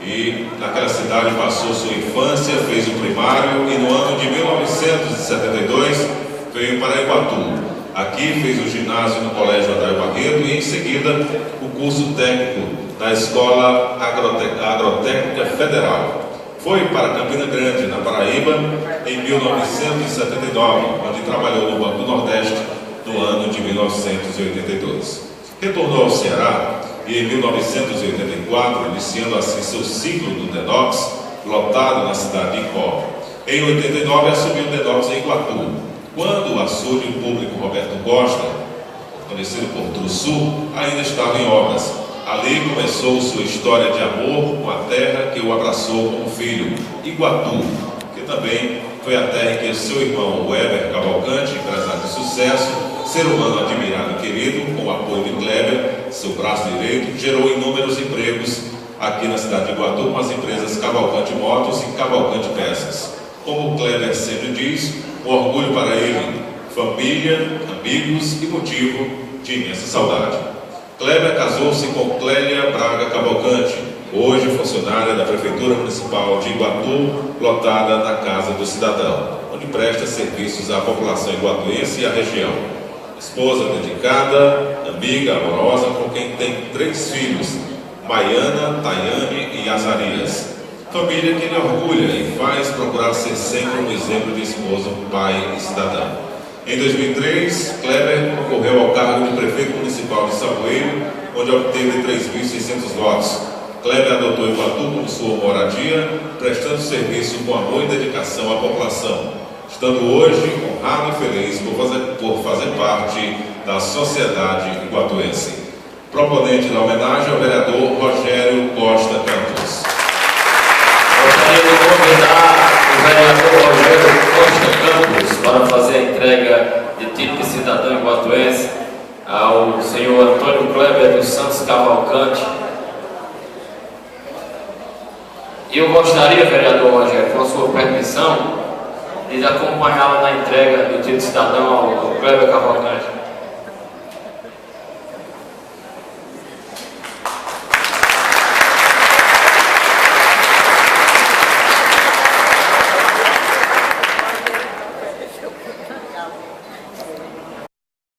e naquela cidade passou sua infância, fez o primário e no ano de 1972 veio para Iguatu. Aqui fez o ginásio no Colégio Adair Barreto e em seguida o curso técnico na Escola Agrotécnica Federal. Foi para Campina Grande, na Paraíba, em 1979, onde trabalhou no Banco Nordeste no ano de 1982. Retornou ao Ceará e em 1984, iniciando assim seu ciclo do DENOX, lotado na cidade de Icó. Em 89, assumiu o DENOX em Iguatu, quando o açude público Roberto Costa, conhecido por Trusul, ainda estava em obras. Ali começou sua história de amor com a terra que o abraçou como filho, Iguatu, que também foi a terra em que o seu irmão Weber Cavalcante, empresário de sucesso, ser humano admirado e querido, com o apoio de Kleber, seu braço direito, gerou inúmeros empregos aqui na cidade de Iguatu com as empresas Cavalcante Motos e Cavalcante Peças. Como Kleber sempre diz, um orgulho para ele, família, amigos e motivo de imensa saudade. Kleber casou-se com Clélia Braga Cavalcante, hoje funcionária da Prefeitura Municipal de Iguatu, lotada na Casa do Cidadão, onde presta serviços à população iguatuense e à região. Esposa dedicada, amiga, amorosa, com quem tem 3 filhos, Maiana, Tayane e Azarias. Família que lhe orgulha e faz procurar ser sempre um exemplo de esposo, pai e cidadão. Em 2003, Kleber concorreu ao cargo de prefeito municipal de Saboeiro, onde obteve 3.600 votos. Kleber adotou Iguatu como sua moradia, prestando serviço com amor e dedicação à população, estando hoje honrado e feliz por fazer parte da sociedade iguatuense. Proponente da homenagem ao vereador Rogério Costa Campos. Gostaria de convidar o vereador Rogério Costa Campos para fazer a entrega de título de cidadão iguatuense ao senhor Antônio Kleber dos Santos Cavalcante. E eu gostaria, vereador Rogério, com a sua permissão, de acompanhá-lo na entrega do título de cidadão ao Kleber Cavalcante.